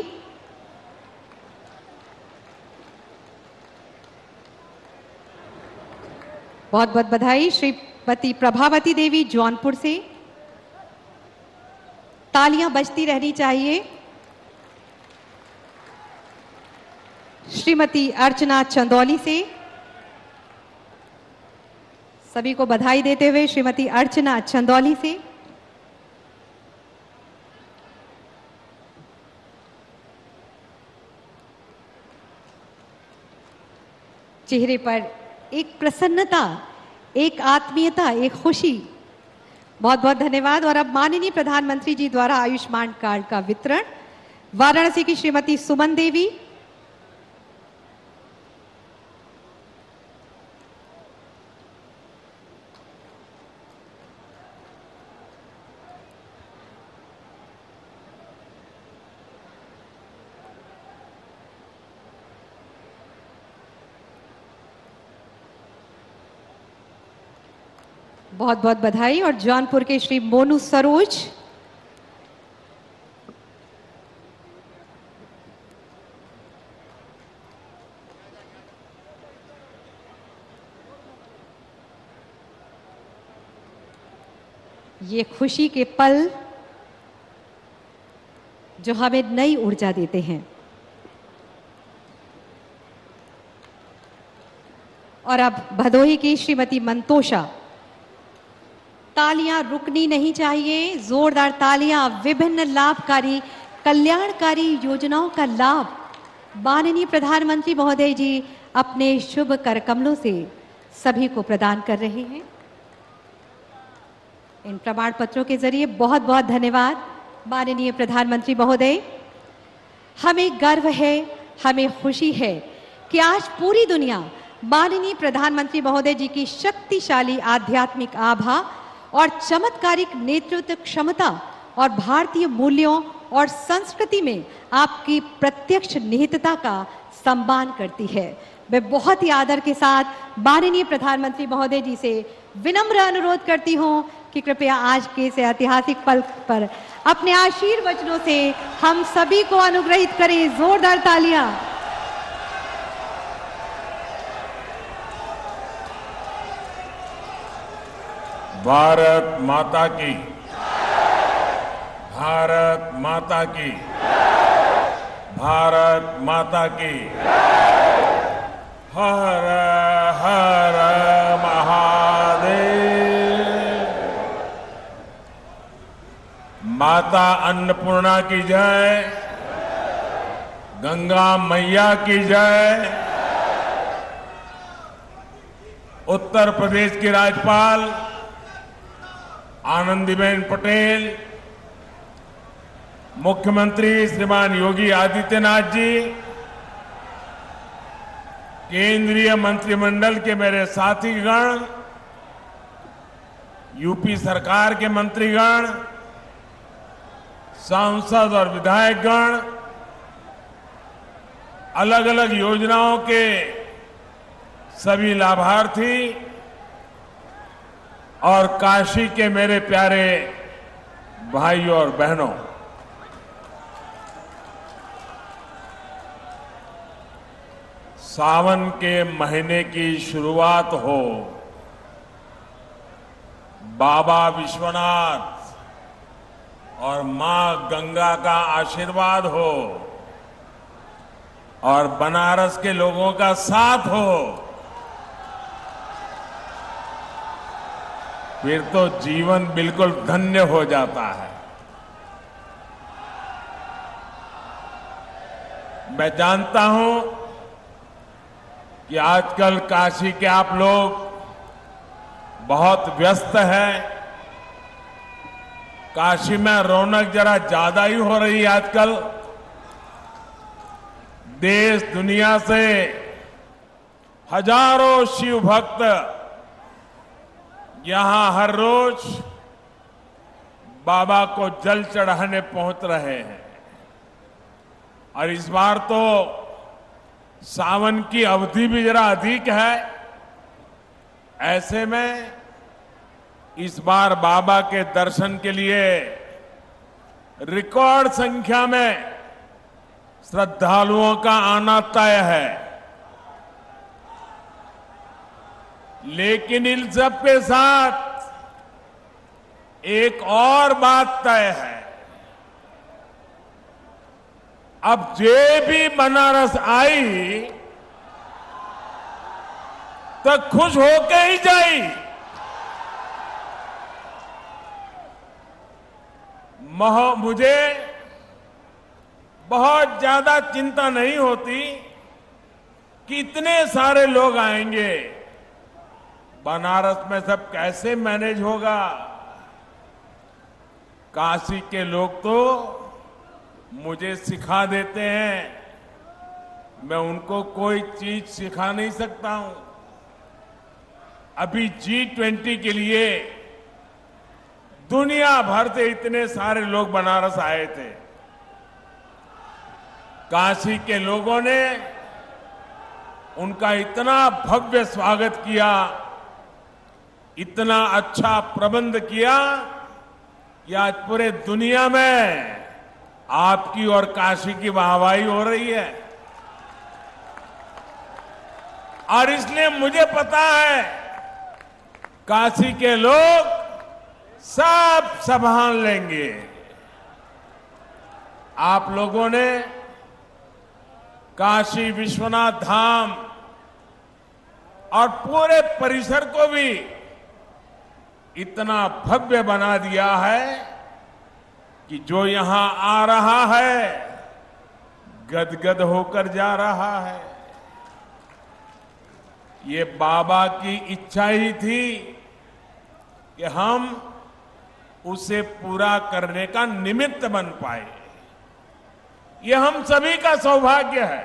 बहुत बहुत बधाई। श्रीमती प्रभावती देवी जौनपुर से, तालियां बजती रहनी चाहिए। श्रीमती अर्चना चंदौली से, सभी को बधाई देते हुए श्रीमती अर्चना चंदौली से, चेहरे पर एक प्रसन्नता, एक आत्मीयता, एक खुशी। बहुत बहुत धन्यवाद। और अब माननीय प्रधानमंत्री जी द्वारा आयुष्मान कार्ड का वितरण, वाराणसी की श्रीमती सुमन देवी, बहुत बहुत बधाई। और जौनपुर के श्री मोनू सरोज, ये खुशी के पल जो हमें नई ऊर्जा देते हैं। और अब भदोही की श्रीमती मंतोषा, तालियां रुकनी नहीं चाहिए, जोरदार तालियां। विभिन्न लाभकारी कल्याणकारी योजनाओं का लाभ माननीय प्रधानमंत्री महोदय जी अपने शुभ कर कमलों से सभी को प्रदान कर रहे हैं। इन प्रमाण पत्रों के जरिए बहुत बहुत धन्यवाद माननीय प्रधानमंत्री महोदय। हमें गर्व है, हमें खुशी है कि आज पूरी दुनिया माननीय प्रधानमंत्री महोदय जी की शक्तिशाली आध्यात्मिक आभा और चमत्कारिक नेतृत्व क्षमता और भारतीय मूल्यों और संस्कृति में आपकी प्रत्यक्ष निहितता का सम्मान करती है। मैं बहुत ही आदर के साथ माननीय प्रधानमंत्री महोदय जी से विनम्र अनुरोध करती हूं कि कृपया आज के इस ऐतिहासिक पल पर अपने आशीर्वचनों से हम सभी को अनुग्रहित करें। जोरदार तालियां। भारत माता की, भारत माता की, भारत माता की। हर हर महादेव। माता अन्नपूर्णा की जय, गंगा मैया की जय। उत्तर प्रदेश की राज्यपाल आनंदीबेन पटेल, मुख्यमंत्री श्रीमान योगी आदित्यनाथ जी, केंद्रीय मंत्रिमंडल के मेरे साथीगण, यूपी सरकार के मंत्रीगण, सांसद और विधायकगण, अलग अलग योजनाओं के सभी लाभार्थी और काशी के मेरे प्यारे भाइयों और बहनों, सावन के महीने की शुरुआत हो, बाबा विश्वनाथ और मां गंगा का आशीर्वाद हो और बनारस के लोगों का साथ हो, फिर तो जीवन बिल्कुल धन्य हो जाता है। मैं जानता हूं कि आजकल काशी के आप लोग बहुत व्यस्त हैं। काशी में रौनक जरा ज्यादा ही हो रही है आजकल। देश दुनिया से हजारों शिव भक्त यहां हर रोज बाबा को जल चढ़ाने पहुंच रहे हैं और इस बार तो सावन की अवधि भी जरा अधिक है। ऐसे में इस बार बाबा के दर्शन के लिए रिकॉर्ड संख्या में श्रद्धालुओं का आना तय है। लेकिन इन सब के साथ एक और बात तय है। अब जे भी बनारस आई तो खुश होके ही जाई। मुझे बहुत ज्यादा चिंता नहीं होती कि इतने सारे लोग आएंगे, बनारस में सब कैसे मैनेज होगा। काशी के लोग तो मुझे सिखा देते हैं, मैं उनको कोई चीज सिखा नहीं सकता हूं। अभी G20 के लिए दुनिया भर से इतने सारे लोग बनारस आए थे। काशी के लोगों ने उनका इतना भव्य स्वागत किया, इतना अच्छा प्रबंध किया कि आज पूरे दुनिया में आपकी और काशी की वाहवाही हो रही है। और इसलिए मुझे पता है काशी के लोग सब संभाल लेंगे। आप लोगों ने काशी विश्वनाथ धाम और पूरे परिसर को भी इतना भव्य बना दिया है कि जो यहां आ रहा है गदगद होकर जा रहा है। ये बाबा की इच्छा ही थी कि हम उसे पूरा करने का निमित्त बन पाए। ये हम सभी का सौभाग्य है।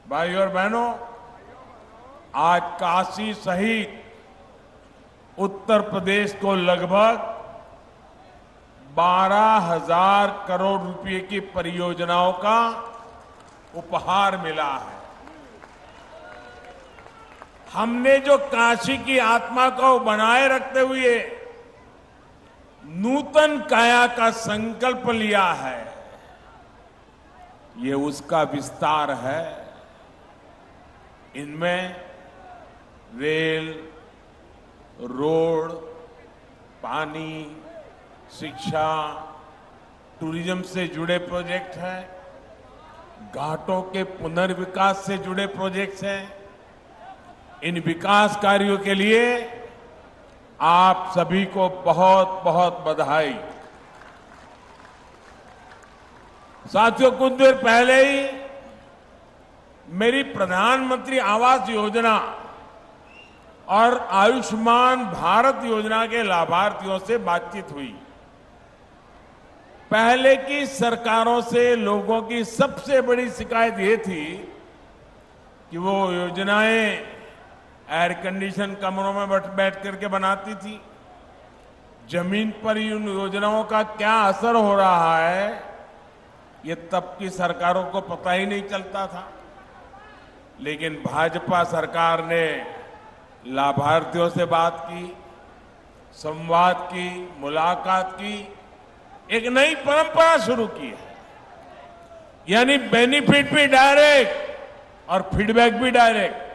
भाई और बहनों, आज काशी सहित उत्तर प्रदेश को लगभग 12,000 करोड़ रुपए की परियोजनाओं का उपहार मिला है। हमने जो काशी की आत्मा को बनाए रखते हुए नूतन काया का संकल्प लिया है, ये उसका विस्तार है। इनमें रेल, रोड, पानी, शिक्षा, टूरिज्म से जुड़े प्रोजेक्ट हैं, घाटों के पुनर्विकास से जुड़े प्रोजेक्ट्स हैं। इन विकास कार्यों के लिए आप सभी को बहुत बहुत बधाई। साथियों, कुछ देर पहले ही मेरी प्रधानमंत्री आवास योजना और आयुष्मान भारत योजना के लाभार्थियों से बातचीत हुई। पहले की सरकारों से लोगों की सबसे बड़ी शिकायत ये थी कि वो योजनाएं एयर कंडीशन कमरों में बैठ करके बनाती थी। जमीन पर उन योजनाओं का क्या असर हो रहा है ये तब की सरकारों को पता ही नहीं चलता था। लेकिन भाजपा सरकार ने लाभार्थियों से बात की, संवाद की, मुलाकात की, एक नई परंपरा शुरू की है। यानी बेनिफिट भी डायरेक्ट और फीडबैक भी डायरेक्ट।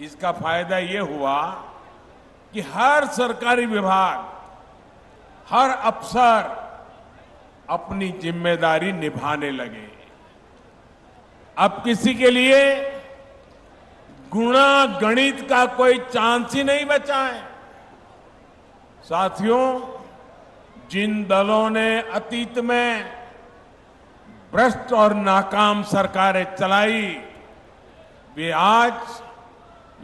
इसका फायदा ये हुआ कि हर सरकारी विभाग, हर अफसर अपनी जिम्मेदारी निभाने लगे। अब किसी के लिए गुणा गणित का कोई चांस ही नहीं बचा है। साथियों, जिन दलों ने अतीत में भ्रष्ट और नाकाम सरकारें चलाई, वे आज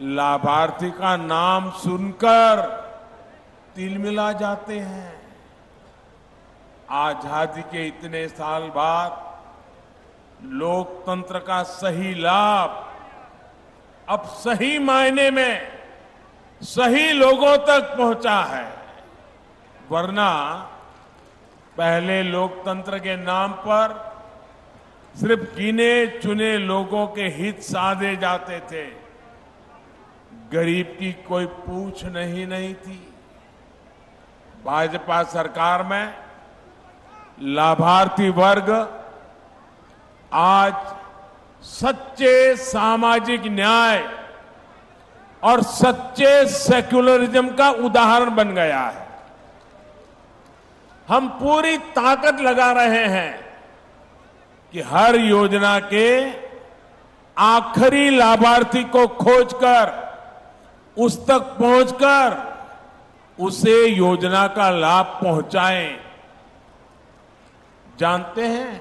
लाभार्थी का नाम सुनकर तिलमिला जाते हैं। आजादी के इतने साल बाद लोकतंत्र का सही लाभ अब सही मायने में सही लोगों तक पहुंचा है। वरना पहले लोकतंत्र के नाम पर सिर्फ गिने चुने लोगों के हित साधे जाते थे, गरीब की कोई पूछ नहीं थी। भाजपा सरकार में लाभार्थी वर्ग आज सच्चे सामाजिक न्याय और सच्चे सेक्युलरिज्म का उदाहरण बन गया है। हम पूरी ताकत लगा रहे हैं कि हर योजना के आखिरी लाभार्थी को खोजकर उस तक पहुंचकर उसे योजना का लाभ पहुंचाएं। जानते हैं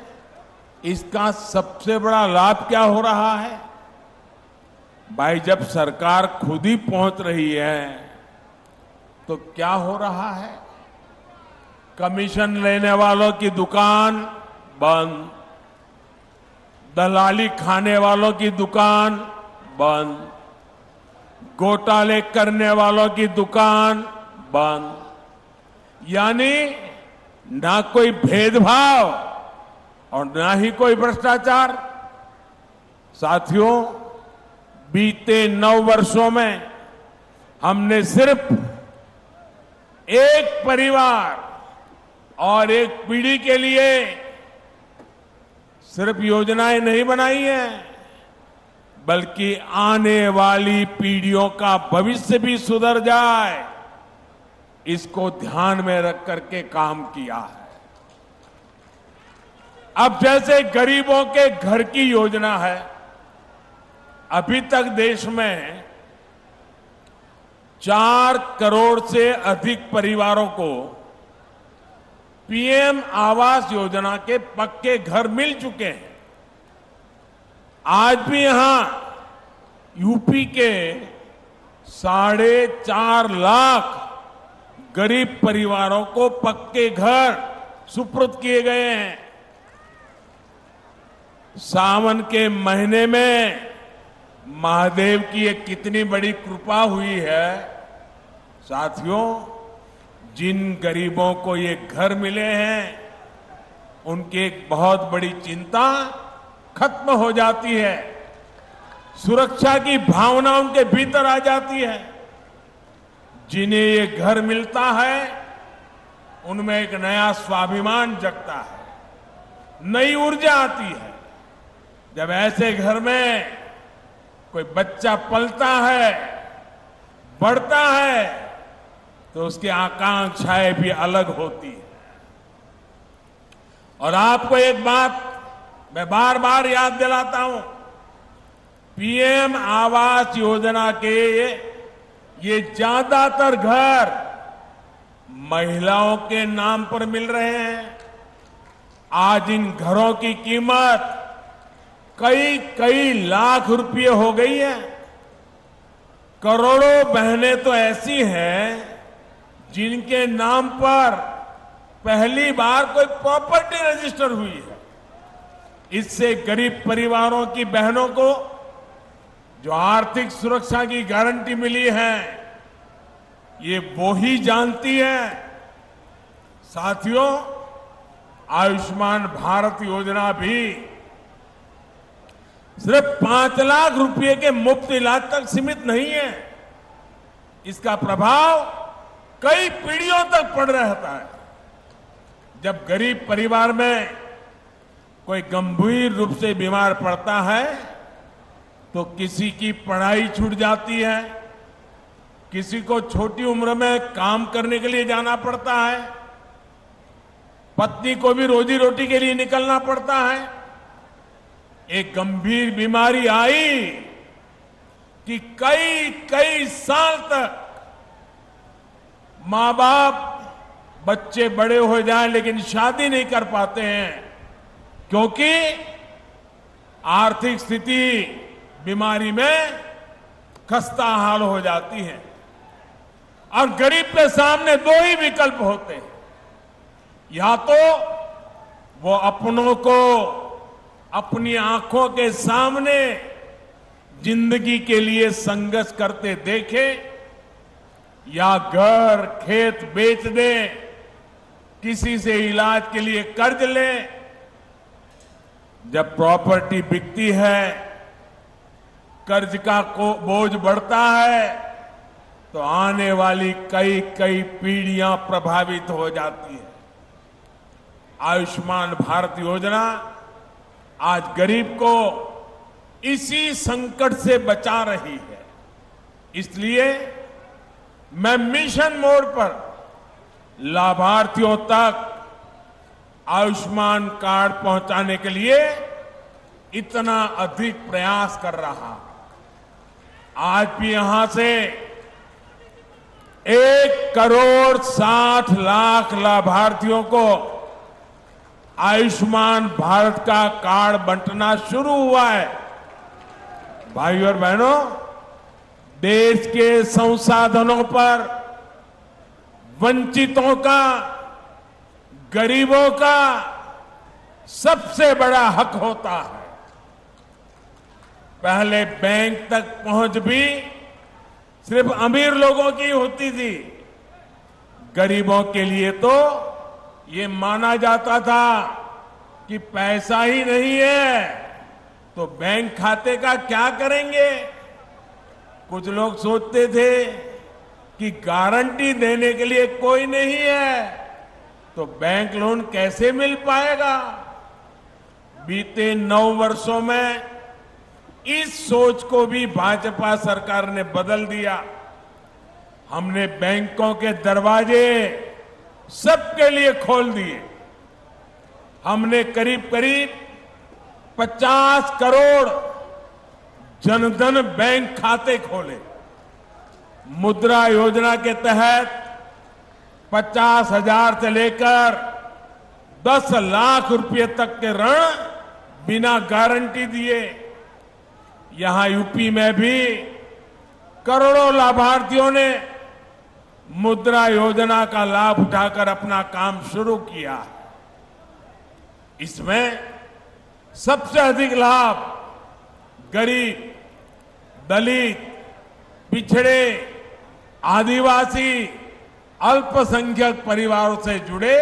इसका सबसे बड़ा लाभ क्या हो रहा है? भाई, जब सरकार खुद ही पहुंच रही है तो क्या हो रहा है? कमीशन लेने वालों की दुकान बंद, दलाली खाने वालों की दुकान बंद, घोटाले करने वालों की दुकान बंद। यानी ना कोई भेदभाव और ना ही कोई भ्रष्टाचार। साथियों, बीते 9 वर्षों में हमने सिर्फ एक परिवार और एक पीढ़ी के लिए सिर्फ योजनाएं नहीं बनाई हैं, बल्कि आने वाली पीढ़ियों का भविष्य भी सुधर जाए, इसको ध्यान में रख करके काम किया है। अब जैसे गरीबों के घर की योजना है, अभी तक देश में 4 करोड़ से अधिक परिवारों को पीएम आवास योजना के पक्के घर मिल चुके हैं। आज भी यहां यूपी के 4.5 लाख गरीब परिवारों को पक्के घर सुपुर्द किए गए हैं। सावन के महीने में महादेव की एक कितनी बड़ी कृपा हुई है। साथियों, जिन गरीबों को ये घर मिले हैं, उनकी एक बहुत बड़ी चिंता खत्म हो जाती है। सुरक्षा की भावना उनके भीतर आ जाती है। जिन्हें ये घर मिलता है, उनमें एक नया स्वाभिमान जगता है, नई ऊर्जा आती है। जब ऐसे घर में कोई बच्चा पलता है, बढ़ता है, तो उसकी आकांक्षाएं भी अलग होती है। और आपको एक बात मैं बार बार याद दिलाता हूं, पीएम आवास योजना के ये ज्यादातर घर महिलाओं के नाम पर मिल रहे हैं। आज इन घरों की कीमत कई लाख रुपए हो गई है। करोड़ों बहनें तो ऐसी हैं जिनके नाम पर पहली बार कोई प्रॉपर्टी रजिस्टर हुई है। इससे गरीब परिवारों की बहनों को जो आर्थिक सुरक्षा की गारंटी मिली है, ये वो ही जानती है। साथियों, आयुष्मान भारत योजना भी सिर्फ 5 लाख रुपए के मुफ्त इलाज तक सीमित नहीं है। इसका प्रभाव कई पीढ़ियों तक पड़ रहता है। जब गरीब परिवार में कोई गंभीर रूप से बीमार पड़ता है, तो किसी की पढ़ाई छूट जाती है, किसी को छोटी उम्र में काम करने के लिए जाना पड़ता है, पत्नी को भी रोजी रोटी के लिए निकलना पड़ता है। एक गंभीर बीमारी आई कि कई साल तक मां बाप, बच्चे बड़े हो जाएं लेकिन शादी नहीं कर पाते हैं, क्योंकि आर्थिक स्थिति बीमारी में खस्ता हाल हो जाती है। और गरीब के सामने दो ही विकल्प होते हैं, या तो वो अपनों को अपनी आंखों के सामने जिंदगी के लिए संघर्ष करते देखे, या घर खेत बेच दे, किसी से इलाज के लिए कर्ज ले। जब प्रॉपर्टी बिकती है, कर्ज का बोझ बढ़ता है, तो आने वाली कई कई पीढ़ियां प्रभावित हो जाती है। आयुष्मान भारत योजना आज गरीब को इसी संकट से बचा रही है। इसलिए मैं मिशन मोड पर लाभार्थियों तक आयुष्मान कार्ड पहुंचाने के लिए इतना अधिक प्रयास कर रहा। आज भी यहां से 1,60,00,000 लाभार्थियों को आयुष्मान भारत का कार्ड बंटना शुरू हुआ है। भाइयों और बहनों, देश के संसाधनों पर वंचितों का, गरीबों का सबसे बड़ा हक होता है। पहले बैंक तक पहुंच भी सिर्फ अमीर लोगों की होती थी। गरीबों के लिए तो ये माना जाता था कि पैसा ही नहीं है तो बैंक खाते का क्या करेंगे। कुछ लोग सोचते थे कि गारंटी देने के लिए कोई नहीं है तो बैंक लोन कैसे मिल पाएगा। बीते 9 वर्षों में इस सोच को भी भाजपा सरकार ने बदल दिया। हमने बैंकों के दरवाजे सबके लिए खोल दिए। हमने करीब करीब 50 करोड़ जनधन बैंक खाते खोले। मुद्रा योजना के तहत 50,000 से लेकर 10 लाख रुपए तक के ऋण बिना गारंटी दिए। यहां यूपी में भी करोड़ों लाभार्थियों ने मुद्रा योजना का लाभ उठाकर अपना काम शुरू किया। इसमें सबसे अधिक लाभ गरीब, दलित, पिछड़े, आदिवासी, अल्पसंख्यक परिवारों से जुड़े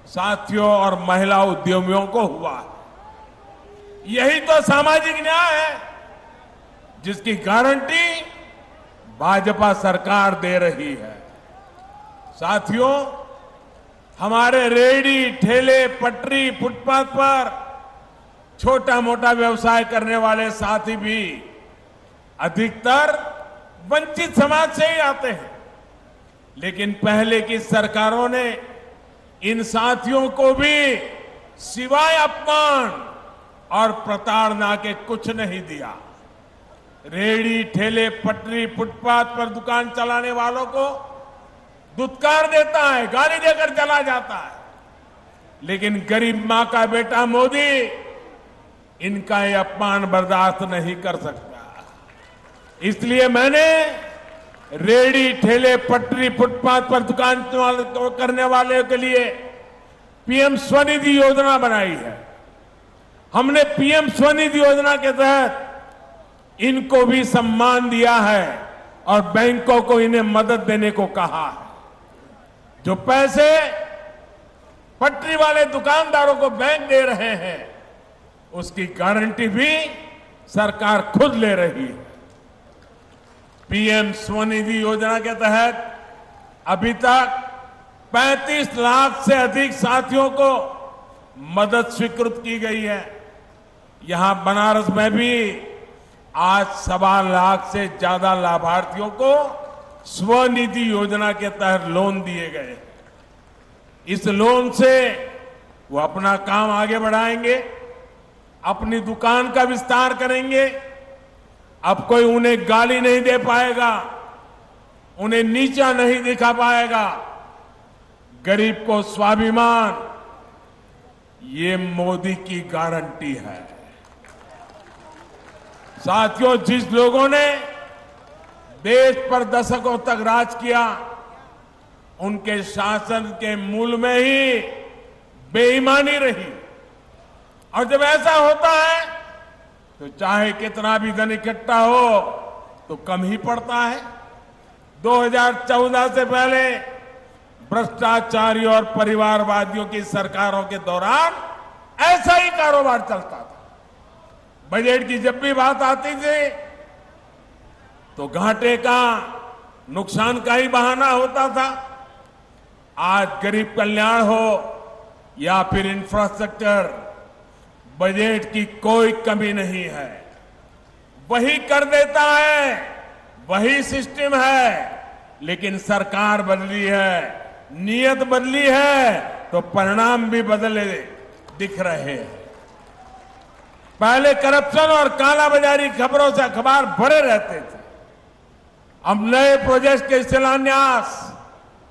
साथियों और महिला उद्यमियों को हुआ। यही तो सामाजिक न्याय है जिसकी गारंटी भाजपा सरकार दे रही है। साथियों, हमारे रेहड़ी, ठेले, पटरी, फुटपाथ पर छोटा मोटा व्यवसाय करने वाले साथी भी अधिकतर वंचित समाज से ही आते हैं। लेकिन पहले की सरकारों ने इन साथियों को भी सिवाय अपमान और प्रताड़ना के कुछ नहीं दिया। रेहड़ी, ठेले, पटरी, फुटपाथ पर दुकान चलाने वालों को दुत्कार देता है, गाली देकर चला जाता है। लेकिन गरीब मां का बेटा मोदी इनका ये अपमान बर्दाश्त नहीं कर सकता। इसलिए मैंने रेहड़ी, ठेले, पटरी, फुटपाथ पर दुकान करने वाले के लिए पीएम स्वनिधि योजना बनाई है। हमने पीएम स्वनिधि योजना के तहत इनको भी सम्मान दिया है और बैंकों को इन्हें मदद देने को कहा है। जो पैसे पटरी वाले दुकानदारों को बैंक दे रहे हैं उसकी गारंटी भी सरकार खुद ले रही है। पीएम स्वनिधि योजना के तहत अभी तक 35 लाख से अधिक साथियों को मदद स्वीकृत की गई है। यहां बनारस में भी आज 1.25 लाख से ज्यादा लाभार्थियों को स्वनिधि योजना के तहत लोन दिए गए। इस लोन से वो अपना काम आगे बढ़ाएंगे, अपनी दुकान का विस्तार करेंगे। अब कोई उन्हें गाली नहीं दे पाएगा, उन्हें नीचा नहीं दिखा पाएगा। गरीब को स्वाभिमान, ये मोदी की गारंटी है। साथियों, जिस लोगों ने देश पर दशकों तक राज किया उनके शासन के मूल में ही बेईमानी रही। और जब ऐसा होता है तो चाहे कितना भी धन इकट्ठा हो तो कम ही पड़ता है। 2014 से पहले भ्रष्टाचारी और परिवारवादियों की सरकारों के दौरान ऐसा ही कारोबार चलता था। बजट की जब भी बात आती थी तो घाटे का, नुकसान का ही बहाना होता था। आज गरीब कल्याण हो या फिर इंफ्रास्ट्रक्चर, बजट की कोई कमी नहीं है। वही कर देता है, वही सिस्टम है, लेकिन सरकार बदली है, नीयत बदली है तो परिणाम भी बदले दिख रहे हैं। पहले करप्शन और कालाबाजारी खबरों से अखबार भरे रहते थे। अब नए प्रोजेक्ट के शिलान्यास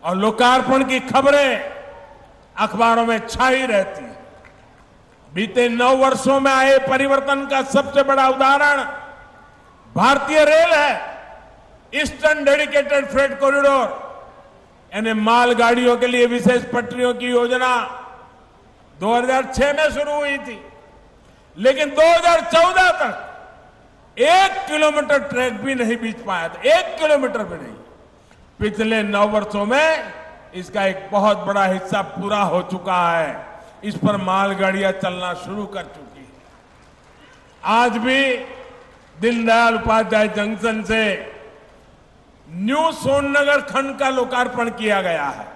और लोकार्पण की खबरें अखबारों में छाई रहती है। बीते 9 वर्षों में आए परिवर्तन का सबसे बड़ा उदाहरण भारतीय रेल है। ईस्टर्न डेडिकेटेड फ्रेट कॉरिडोर यानी मालगाड़ियों के लिए विशेष पटरियों की योजना 2006 में शुरू हुई थी, लेकिन 2014 तक 1 किलोमीटर ट्रैक भी नहीं बीच पाया था। 1 किलोमीटर भी नहीं। पिछले 9 वर्षों में इसका एक बहुत बड़ा हिस्सा पूरा हो चुका है। इस पर मालगाड़ियां चलना शुरू कर चुकी है। आज भी दीनदयाल उपाध्याय जंक्शन से न्यू सोननगर खंड का लोकार्पण किया गया है।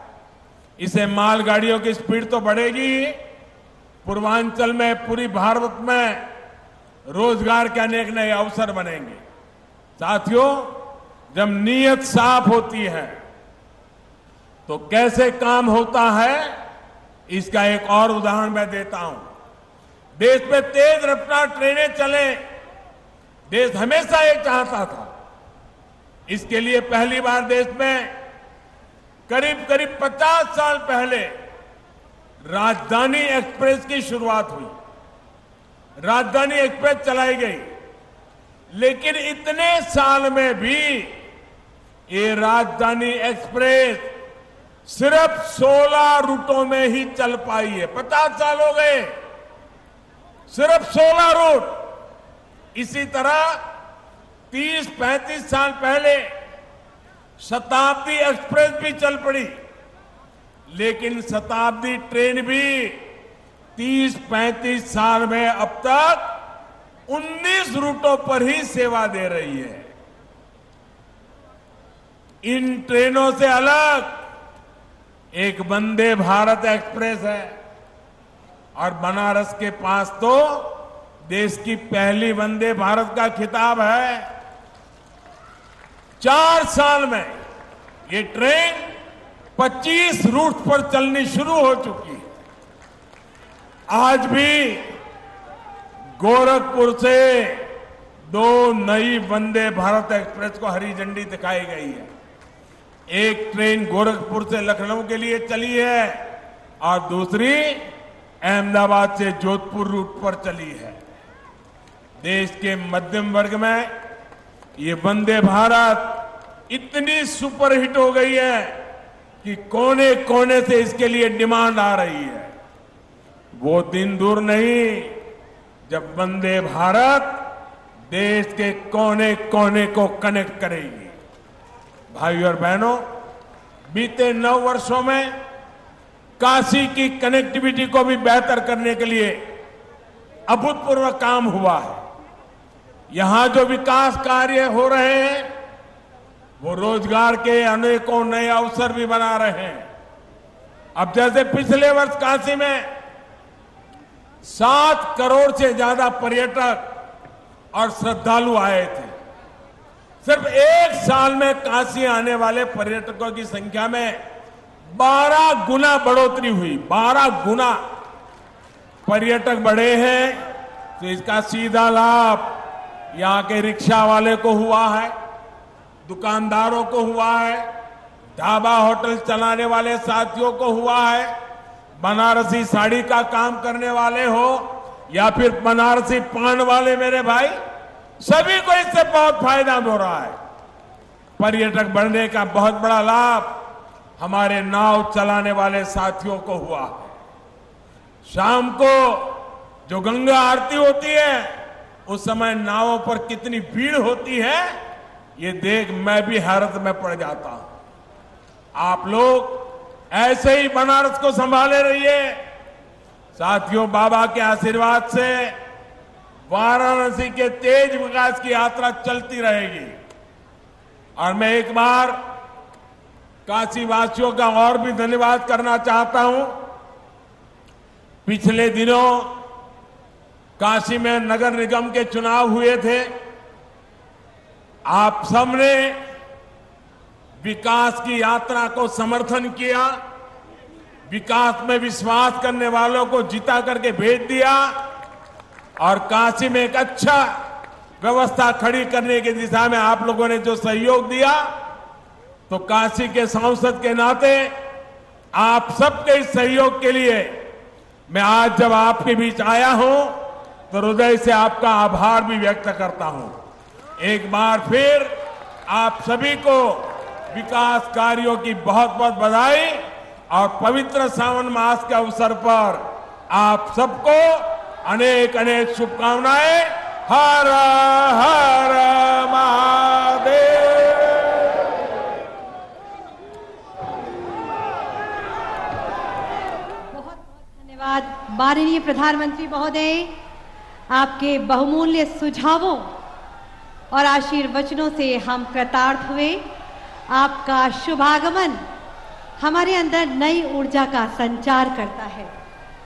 इसे मालगाड़ियों की स्पीड तो बढ़ेगी ही, पूर्वांचल में, पूरी भारत में रोजगार के अनेक नए अवसर बनेंगे। साथियों, जब नीयत साफ होती है तो कैसे काम होता है, इसका एक और उदाहरण मैं देता हूं। देश में तेज रफ्तार ट्रेनें चले, देश हमेशा ये चाहता था। इसके लिए पहली बार देश में करीब 50 साल पहले राजधानी एक्सप्रेस की शुरुआत हुई। राजधानी एक्सप्रेस चलाई गई, लेकिन इतने साल में भी ये राजधानी एक्सप्रेस सिर्फ 16 रूटों में ही चल पाई है। 50 साल हो गए, सिर्फ 16 रूट। इसी तरह 30-35 साल पहले शताब्दी एक्सप्रेस भी चल पड़ी, लेकिन शताब्दी ट्रेन भी 30-35 साल में अब तक 19 रूटों पर ही सेवा दे रही है। इन ट्रेनों से अलग एक वंदे भारत एक्सप्रेस है, और बनारस के पास तो देश की पहली वंदे भारत का खिताब है। 4 साल में ये ट्रेन 25 रूट पर चलनी शुरू हो चुकी है। आज भी गोरखपुर से 2 नई वंदे भारत एक्सप्रेस को हरी झंडी दिखाई गई है। एक ट्रेन गोरखपुर से लखनऊ के लिए चली है और दूसरी अहमदाबाद से जोधपुर रूट पर चली है। देश के मध्यम वर्ग में ये वंदे भारत इतनी सुपरहिट हो गई है कि कोने कोने से इसके लिए डिमांड आ रही है। वो दिन दूर नहीं जब वंदे भारत देश के कोने कोने को कनेक्ट करेगी। भाइयों और बहनों, बीते 9 वर्षों में काशी की कनेक्टिविटी को भी बेहतर करने के लिए अभूतपूर्व काम हुआ है। यहां जो विकास कार्य हो रहे हैं वो रोजगार के अनेकों नए अवसर भी बना रहे हैं। अब जैसे पिछले वर्ष काशी में 7 करोड़ से ज्यादा पर्यटक और श्रद्धालु आए थे। सिर्फ 1 साल में काशी आने वाले पर्यटकों की संख्या में 12 गुना बढ़ोतरी हुई। 12 गुना पर्यटक बढ़े हैं, तो इसका सीधा लाभ यहां के रिक्शा वाले को हुआ है, दुकानदारों को हुआ है, ढाबा होटल चलाने वाले साथियों को हुआ है, बनारसी साड़ी का काम करने वाले हो या फिर बनारसी पान वाले मेरे भाई, सभी को इससे बहुत फायदा हो रहा है। पर्यटक बढ़ने का बहुत बड़ा लाभ हमारे नाव चलाने वाले साथियों को हुआ है। शाम को जो गंगा आरती होती है उस समय नावों पर कितनी भीड़ होती है, ये देख मैं भी हैरत में पड़ जाता हूं। आप लोग ऐसे ही बनारस को संभाले रहिए। साथियों, बाबा के आशीर्वाद से वाराणसी के तेज विकास की यात्रा चलती रहेगी। और मैं एक बार काशी वासियों का और भी धन्यवाद करना चाहता हूं। पिछले दिनों काशी में नगर निगम के चुनाव हुए थे। आप सबने विकास की यात्रा को समर्थन किया, विकास में विश्वास करने वालों को जिता करके भेज दिया और काशी में एक अच्छा व्यवस्था खड़ी करने की दिशा में आप लोगों ने जो सहयोग दिया, तो काशी के सांसद के नाते आप सबके इस सहयोग के लिए मैं आज जब आपके बीच आया हूं तो हृदय से आपका आभार भी व्यक्त करता हूं। एक बार फिर आप सभी को विकास कार्यों की बहुत बहुत बधाई और पवित्र सावन मास के अवसर पर आप सबको अनेक अनेक शुभकामनाएं। हर हर महादेव। बहुत बहुत धन्यवाद माननीय प्रधानमंत्री महोदय। आपके बहुमूल्य सुझावों और आशीर्वचनों से हम कृतार्थ हुए। आपका शुभागमन हमारे अंदर नई ऊर्जा का संचार करता है।